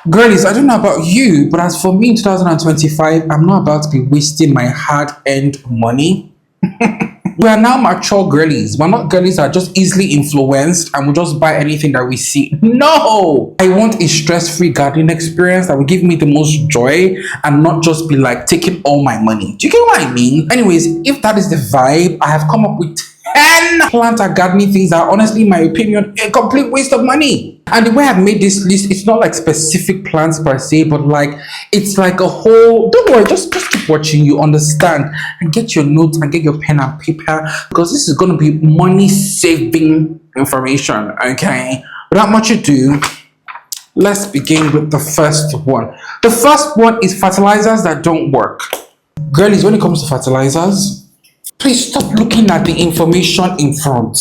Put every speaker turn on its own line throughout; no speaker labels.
Girlies, I don't know about you, but as for me in 2025, I'm not about to be wasting my hard-earned money. We are now mature girlies. We're not girlies that are just easily influenced and will just buy anything that we see. No! I want a stress-free gardening experience that will give me the most joy and not just be like taking all my money. Do you get what I mean? Anyways, if that is the vibe, I have come up with 10 plant and gardening things that are honestly, in my opinion, a complete waste of money. And the way I've made this list, it's not like specific plants per se, but like it's like a whole. Don't worry, just keep watching. You understand, and get your notes and get your pen and paper because this is going to be money saving information. Okay, without much ado, let's begin with the first one. The first one is fertilizers that don't work. Girlies, when it comes to fertilizers, please stop looking at the information in front.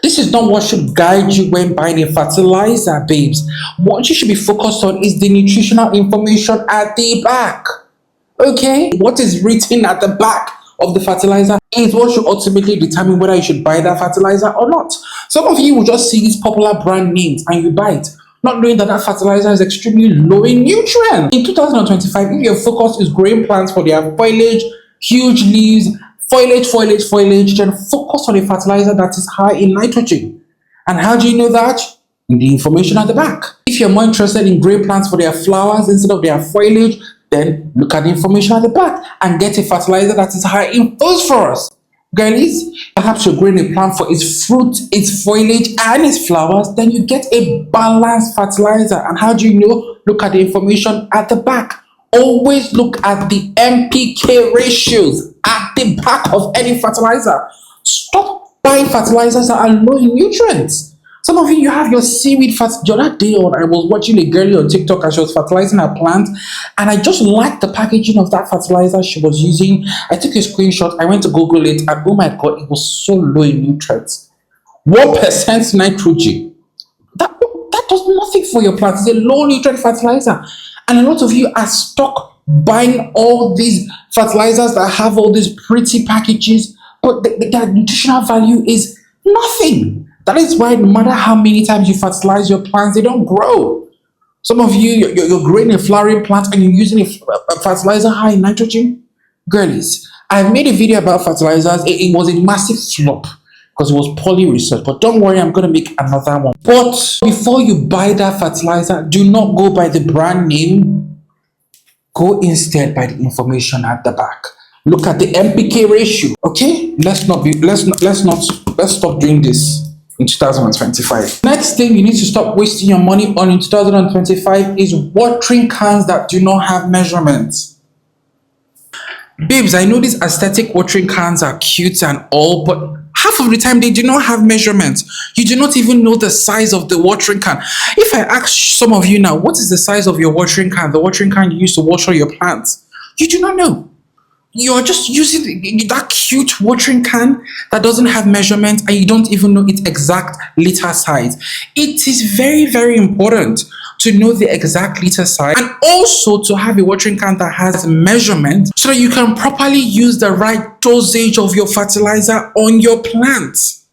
This is not what should guide you when buying a fertilizer, babes. What you should be focused on is the nutritional information at the back. Okay? What is written at the back of the fertilizer is what should ultimately determine whether you should buy that fertilizer or not. Some of you will just see these popular brand names and you buy it, not knowing that that fertilizer is extremely low in nutrients. In 2025, if your focus is growing plants for their foliage, huge leaves, foliage, then focus on a fertilizer that is high in nitrogen. And how do you know that? In the information at the back. If you're more interested in growing plants for their flowers instead of their foliage, then look at the information at the back and get a fertilizer that is high in phosphorus. Girlies, perhaps you're growing a plant for its fruit, its foliage, and its flowers, then you get a balanced fertilizer. And how do you know? Look at the information at the back. Always look at the NPK ratios at the back of any fertilizer. Stop buying fertilizers that are low in nutrients. Some of you have your seaweed fertilizer. The other day I was watching a girlie on TikTok and she was fertilizing her plant, and I just liked the packaging of that fertilizer she was using. I took a screenshot, I went to Google it, and oh my god, it was so low in nutrients. 1% nitrogen. That does nothing for your plant. It's a low nutrient fertilizer. And a lot of you are stuck buying all these fertilizers that have all these pretty packages, but their nutritional value is nothing. That is why no matter how many times you fertilize your plants, they don't grow. Some of you, you're growing a flowering plant and you're using a fertilizer high in nitrogen. Girlies, I've made a video about fertilizers. It was a massive flop because it was poorly researched. But don't worry, I'm going to make another one. But before you buy that fertilizer, do not go by the brand name. Go instead by the information at the back. Look at the NPK ratio. Okay? Let's stop doing this in 2025. Next thing you need to stop wasting your money on in 2025 is watering cans that do not have measurements. Babes, I know these aesthetic watering cans are cute and all, but half of the time they do not have measurements. You do not even know the size of the watering can. If I ask some of you now, what is the size of your watering can, the watering can you use to water your plants? You do not know. You're just using that cute watering can that doesn't have measurement and you don't even know its exact liter size. It is very, very important to know the exact liter size and also to have a watering can that has measurement so that you can properly use the right dosage of your fertilizer on your plants.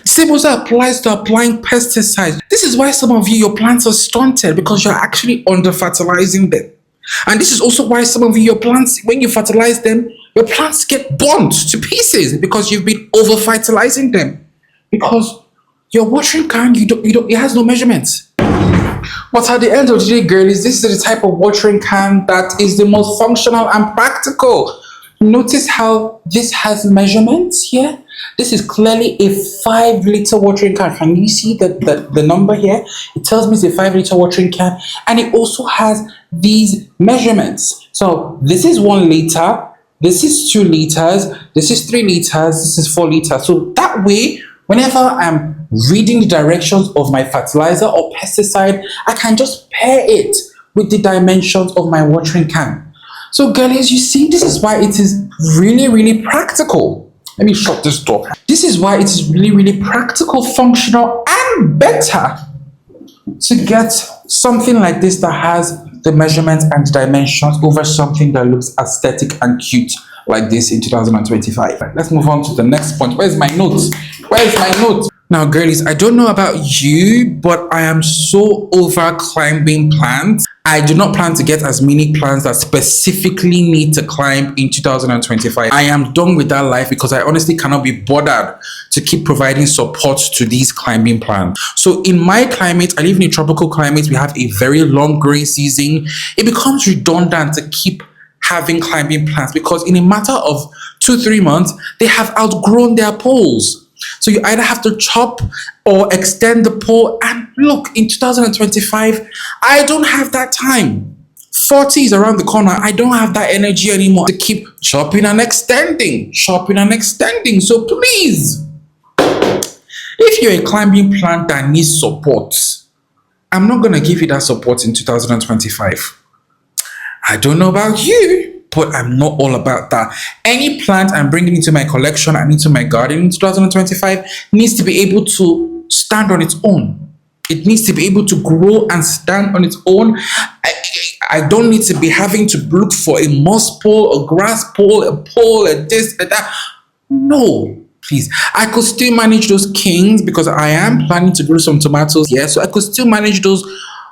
The same also applies to applying pesticides. This is why some of you, your plants are stunted because you're actually under fertilizing them. And this is also why some of you, your plants, when you fertilize them, your plants get burnt to pieces because you've been over fertilizing them. Because your watering can, it has no measurements. But at the end of the day, girlies, this is the type of watering can that is the most functional and practical. Notice how this has measurements here. This is clearly a 5-liter watering can. Can you see the number here? It tells me it's a 5-liter watering can, and it also has these measurements. So this is 1 liter, this is 2 liters, this is 3 liters, this is 4 liters. So that way, whenever I'm reading the directions of my fertilizer or pesticide, I can just pair it with the dimensions of my watering can. So girlies, you see, this is why it is really, really practical. Let me shut this door. This is why it is really, really practical, functional, and better to get something like this that has the measurements and dimensions over something that looks aesthetic and cute like this in 2025. Let's move on to the next point. Where's my notes? Where's my notes? Now, girlies, I don't know about you, but I am so over climbing plants. I do not plan to get as many plants that specifically need to climb in 2025. I am done with that life because I honestly cannot be bothered to keep providing support to these climbing plants. So in my climate, I live in a tropical climate. We have a very long growing season. It becomes redundant to keep having climbing plants because in a matter of 2-3 months, they have outgrown their poles. So you either have to chop or extend the pole. And look, in 2025, I don't have that time. 40 is around the corner. I don't have that energy anymore to keep chopping and extending, chopping and extending. So please, if you're a climbing plant that needs support, I'm not going to give you that support in 2025. I don't know about you, but I'm not all about that. Any plant I'm bringing into my collection and into my garden in 2025 needs to be able to stand on its own. It needs to be able to grow and stand on its own. I don't need to be having to look for a moss pole, a grass pole, a this, a that. No, please. I could still manage those kings because I am planning to grow some tomatoes here. So I could still manage those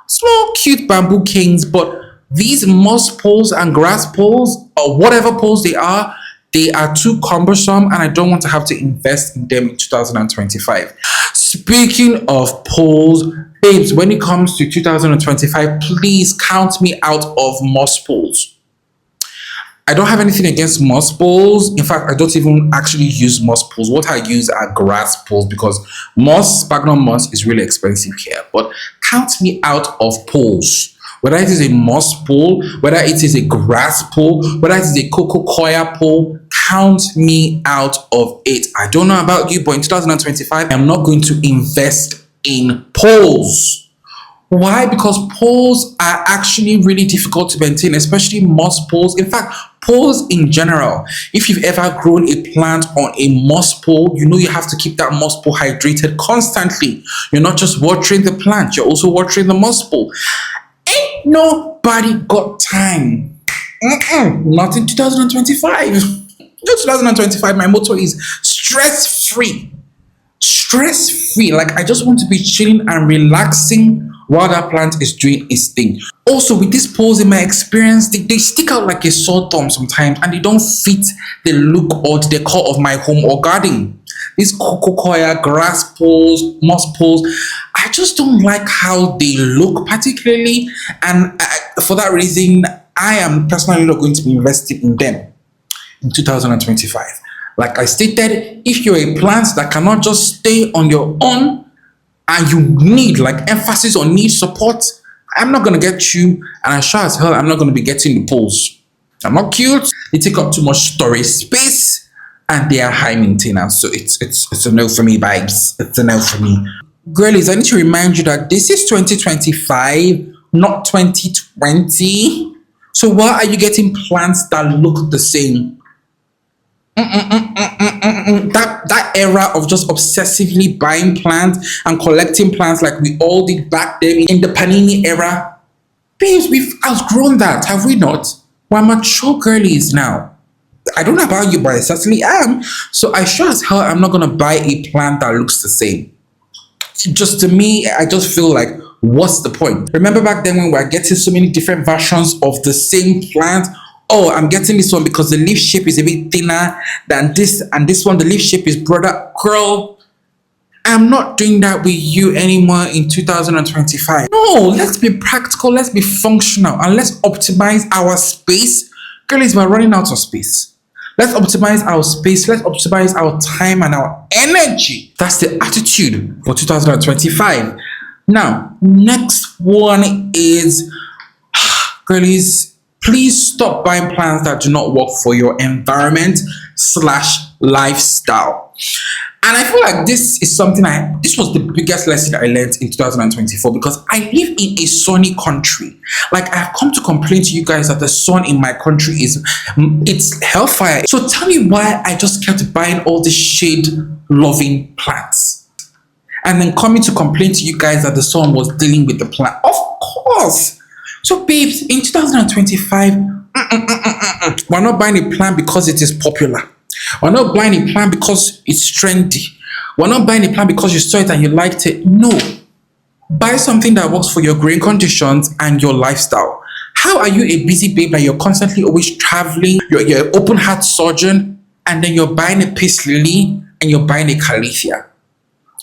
small, cute bamboo kings, but these moss poles and grass poles, or whatever poles they are too cumbersome and I don't want to have to invest in them in 2025. Speaking of poles, babes, when it comes to 2025, please count me out of moss poles. I don't have anything against moss poles. In fact, I don't even actually use moss poles. What I use are grass poles because sphagnum moss is really expensive here. But count me out of poles. Whether it is a moss pole, whether it is a grass pole, whether it is a cocoa pole, count me out of it. I don't know about you, but in 2025, I'm not going to invest in poles. Why? Because poles are actually really difficult to maintain, especially moss poles. In fact, poles in general. If you've ever grown a plant on a moss pole, you know you have to keep that moss pole hydrated constantly. You're not just watering the plant, you're also watering the moss pole. Ain't nobody got time. Not in 2025. In 2025, my motto is stress-free. Stress-free. Like, I just want to be chilling and relaxing while that plant is doing its thing. Also, with these poles, in my experience, they stick out like a sore thumb sometimes and they don't fit the look or the decor of my home or garden. These cocoa grass poles, moss poles, I just don't like how they look particularly, and for that reason, I am personally not going to be investing in them in 2025. Like I stated, if you're a plant that cannot just stay on your own and you need like emphasis on need support, I'm not going to get you, and I sure as hell I'm not going to be getting the poles. I'm not cute, they take up too much storage space, and they are high maintenance. So it's a no for me, vibes. It's a no for me. Girlies, I need to remind you that this is 2025, not 2020. So why are you getting plants that look the same? That era of just obsessively buying plants and collecting plants like we all did back then in the Panini era. Babes, we've outgrown that, have we not? We're mature girlies now. I don't know about you, but I certainly am. So I sure as hell I'm not going to buy a plant that looks the same. Just to me, I just feel like, what's the point? Remember back then when we were getting so many different versions of the same plant? Oh, I'm getting this one because the leaf shape is a bit thinner than this, and this one, the leaf shape is broader. Girl, I'm not doing that with you anymore in 2025. No, let's be practical, let's be functional, and let's optimize our space. Girlies, we're running out of space. Let's optimize our space. Let's optimize our time and our energy. That's the attitude for 2025. Now, next one is, girlies, please stop buying plants that do not work for your environment/lifestyle. And I feel like this is something this was the biggest lesson I learned in 2024 because I live in a sunny country. Like, I've come to complain to you guys that the sun in my country it's hellfire. So tell me why I just kept buying all these shade-loving plants and then coming to complain to you guys that the sun was dealing with the plant. Of course. So babes, in 2025, we're not buying a plant because it is popular. We're not buying a plant because it's trendy. We're not buying a plant because you saw it and you liked it. No. Buy something that works for your growing conditions and your lifestyle. How are you a busy babe that you're constantly always traveling? You're an open heart surgeon, and then you're buying a peace lily and you're buying a calathea.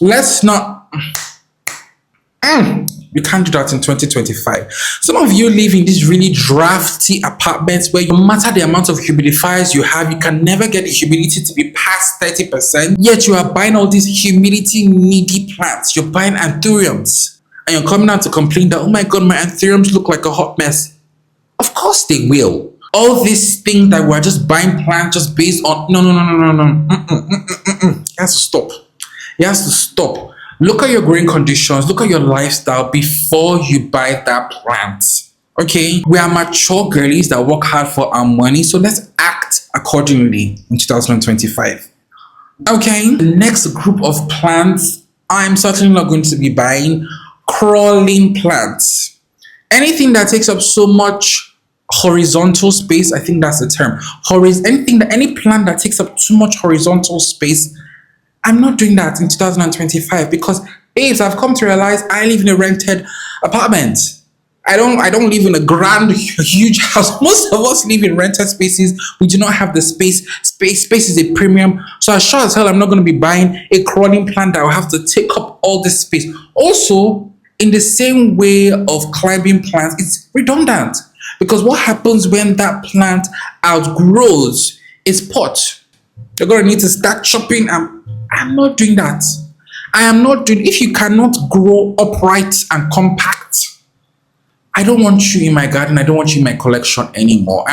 Let's not. You can't do that in 2025. Some of you live in these really drafty apartments where no matter the amount of humidifiers you have, you can never get the humidity to be past 30%. Yet you are buying all these humidity needy plants. You're buying anthuriums. And you're coming out to complain that, oh my God, my anthuriums look like a hot mess. Of course they will. All these things that we're just buying plants just based on, no. It has to stop. It has to stop. Look at your growing conditions, look at your lifestyle before you buy that plant. Okay? We are mature girlies that work hard for our money, so let's act accordingly in 2025. Okay? The next group of plants, I'm certainly not going to be buying crawling plants. Anything that takes up so much horizontal space, I think that's the term. Any plant that takes up too much horizontal space, I'm not doing that in 2025 because, babes, I've come to realize I live in a rented apartment. I don't live in a grand, huge house. Most of us live in rented spaces. We do not have the space. Space is a premium. So as sure as hell, I'm not going to be buying a crawling plant that will have to take up all this space. Also, in the same way of climbing plants, it's redundant. Because what happens when that plant outgrows its pot? You're going to need to start chopping. I'm not doing that. If you cannot grow upright and compact, I don't want you in my garden. I don't want you in my collection anymore.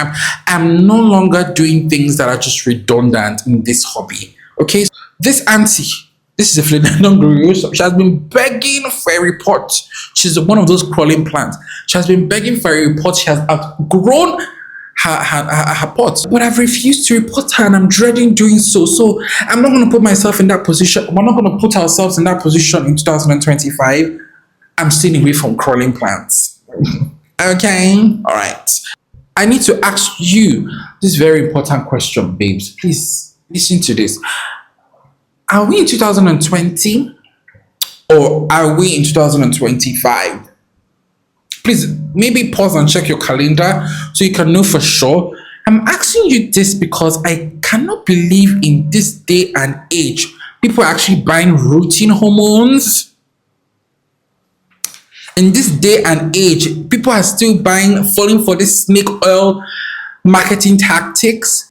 I'm no longer doing things that are just redundant in this hobby. Okay? This auntie, this is a philodendron gloriosa. She has been begging for a report. She's one of those crawling plants. She has been begging for a report. She has outgrown her pot, but I've refused to report her and I'm dreading doing so. So I'm not going to put myself in that position. We're not going to put ourselves in that position in 2025. I'm staying away from crawling plants. Okay? All right. I need to ask you this very important question, babes. Please listen to this. Are we in 2020 or are we in 2025? Please, maybe pause and check your calendar so you can know for sure. I'm asking you this because I cannot believe in this day and age, people are actually buying routine hormones. In this day and age, people are still falling for this snake oil marketing tactics.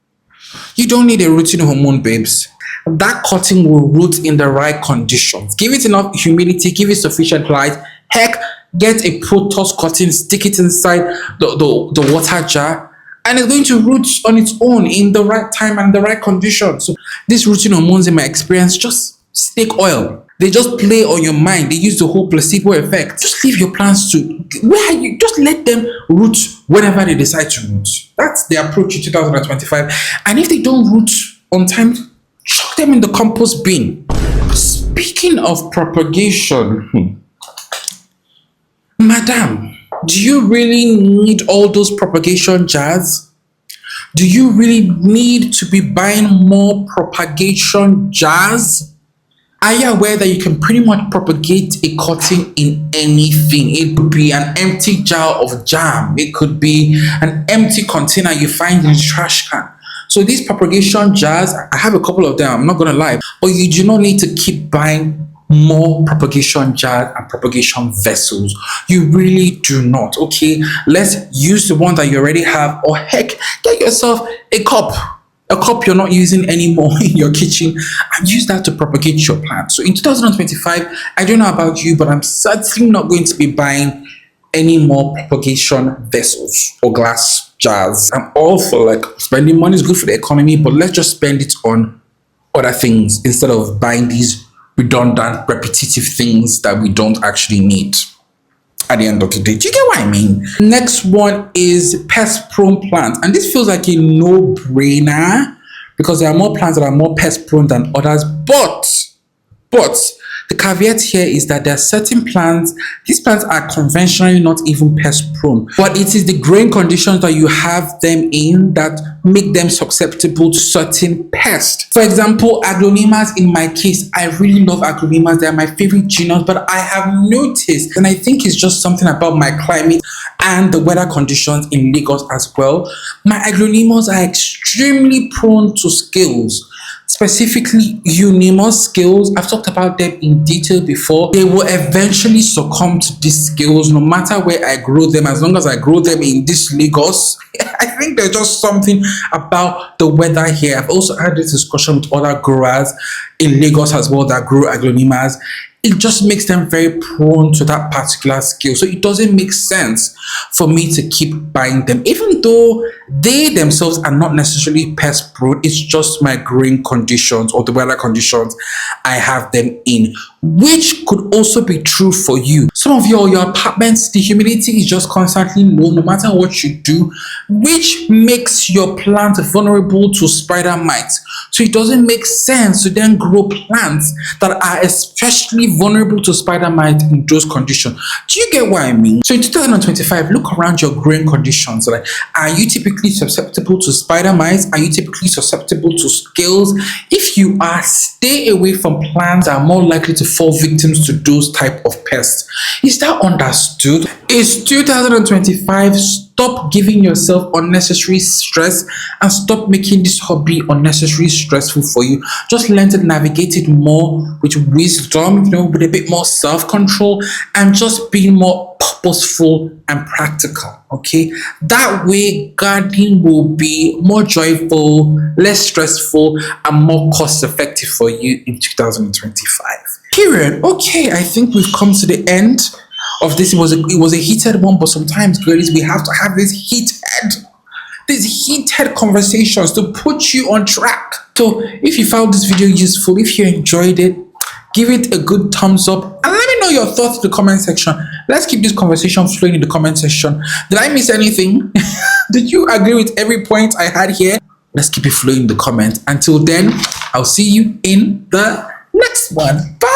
You don't need a routine hormone, babes. That cotton will root in the right conditions. Give it enough humidity, give it sufficient light. Heck, get a Protos cotton, stick it inside the water jar, and it's going to root on its own in the right time and the right conditions. So these routine hormones, in my experience, just snake oil. They just play on your mind. They use the whole placebo effect. Just leave your plants to where you just let them root whenever they decide to root. That's the approach in 2025. And if they don't root on time, chuck them in the compost bin. Speaking of propagation, madam, do you really need all those propagation jars? Do you really need to be buying more propagation jars? Are you aware that you can pretty much propagate a cotton in anything? It could be an empty jar of jam. It could be an empty container you find in a trash can. So these propagation jars, I have a couple of them, I'm not going to lie. But you do not need to keep buying more propagation jars and propagation vessels. You really do not, okay? Let's use the one that you already have, or heck, get yourself a cup you're not using anymore in your kitchen, and use that to propagate your plant. So in 2025, I don't know about you, but I'm certainly not going to be buying any more propagation vessels or glass jars. I'm all for like spending money is good for the economy, but let's just spend it on other things instead of buying these redundant, repetitive things that we don't actually need at the end of the day. Do you get what I mean? Next one is pest-prone plants. And this feels like a no-brainer because there are more plants that are more pest-prone than others. But The caveat here is that there are certain plants, these plants are conventionally not even pest prone, but it is the growing conditions that you have them in that make them susceptible to certain pests. For example, aglaonemas, in my case, I really love aglaonemas. They are my favorite genus, but I have noticed, and I think it's just something about my climate and the weather conditions in Lagos as well, my aglaonemas are extremely prone to scales. Specifically, eunemous scales. I've talked about them in detail before. They will eventually succumb to these scales no matter where I grow them, as long as I grow them in this Lagos. I think there's just something about the weather here. I've also had this discussion with other growers in Lagos as well that grow aglaonemas. It just makes them very prone to that particular scale. So it doesn't make sense for me to keep buying them, even though they themselves are not necessarily pest prone. It's just my growing conditions or the weather conditions I have them in, which could also be true for you. Some of your apartments, the humidity is just constantly low no matter what you do, which makes your plant vulnerable to spider mites. So it doesn't make sense to then grow plants that are especially vulnerable to spider mites in those conditions. Do you get what I mean? So in 2025, look around your growing conditions. Like, are you typically susceptible to spider mites? Are you typically susceptible to scales? If you are, stay away from plants that are more likely to fall victims to those type of pests. Is that understood? It's 2025. Stop giving yourself unnecessary stress and stop making this hobby unnecessarily stressful for you. Just learn to navigate it more with wisdom, with a bit more self-control and just being more purposeful and practical. Okay, that way gardening will be more joyful, less stressful, and more cost-effective for you in 2025. Period. Okay, I think we've come to the end of this. It was a heated one, but sometimes, girlies, we have to have these heated conversations to put you on track. So if you found this video useful, if you enjoyed it, give it a good thumbs up and let me know your thoughts in the comment section. Let's keep this conversation flowing in the comment section. Did I miss anything? Did you agree with every point I had here? Let's keep it flowing in the comments. Until then, I'll see you in the next one. Bye.